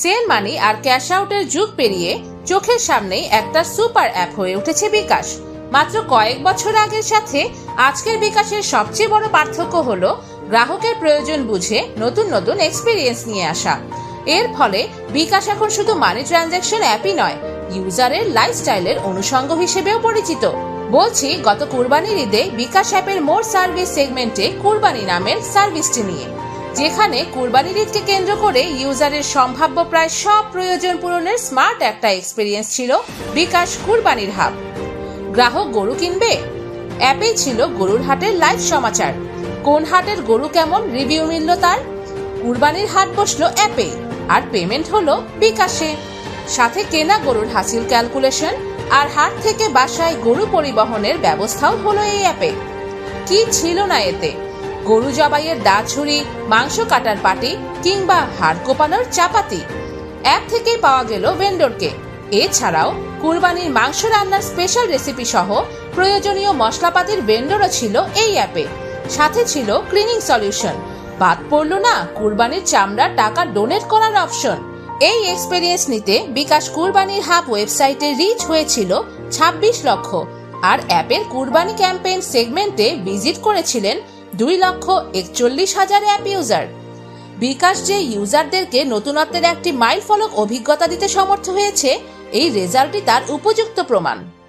Send money আর cash আউটের যুগ পেরিয়ে চোখের সামনেই একটা সুপার অ্যাপ হয়ে উঠেছে বিকাশ। মাত্র কয়েক বছর আগের সাথে আজকের বিকাশের সবচেয়ে বড় পার্থক্য হলো গ্রাহকের প্রয়োজন বুঝে নতুন নতুন এক্সপিরিয়েন্স নিয়ে আসা। এর ফলে বিকাশ এখন শুধু মানি ট্রানজ্যাকশন অ্যাপই নয়, ইউজারের লাইফস্টাইলের অনুষঙ্গ হিসেবেও পরিচিত। বলছি গত কুরবানির ঈদে বিকাশ অ্যাপের মোর সার্ভিস সেগমেন্টে কুরবানি নামের সার্ভিসটি নিয়ে, যেখানে কুরবানির ঈদকে কেন্দ্র করে ইউজারের সম্ভাব্য প্রায় সব প্রয়োজন পূরণের স্মার্ট একটা এক্সপিরিয়েন্স ছিল বিকাশ কুরবানির হাব। গ্রাহক গরু কিনবে, অ্যাপেই ছিল গরুর হাটের লাইভ সমাচার, কোন হাটের গরু কেমন রিভিউ মিলল তার। কুরবানির হাট বসলো অ্যাপে আর পেমেন্ট হলো বিকাশে, সাথে কেনা গরুর হাসিল ক্যালকুলেশন আর হাট থেকে বাসায় গরু পরিবহনের ব্যবস্থাও হলো এই অ্যাপে। কি ছিল না এতে? গরু জবাইয়ের দা ছুরি, মাংস কাটার পাটি কিংবা হাড় কোপানোর চাপাতি অ্যাপ থেকেই পাওয়া গেল ভেন্ডরকে। এছাড়াও কুরবানির মাংস রান্নার স্পেশাল রেসিপি সহ প্রয়োজনীয় মশলাপাতির ভেন্ডরও ছিল এই অ্যাপে। সাথে ছিল ক্লিনিং সলিউশন, বাদ পড়ল না কুরবানির চামড়া টাকা ডোনেট করার অপশন। এই এক্সপেরিয়েন্স নিতে বিকাশ কুরবানির হাব ওয়েবসাইটে রিচ হয়েছিল 26 লক্ষ, আর অ্যাপের কুরবানি ক্যাম্পেইন সেগমেন্টে ভিজিট করেছিলেন 2,41,000 অ্যাপ ইউজার। বিকাশ যে ইউজারদেরকে নতুনত্বের একটি মাইল ফলক অভিজ্ঞতা দিতে সমর্থ হয়েছে, এই রেজাল্টই তার উপযুক্ত প্রমাণ।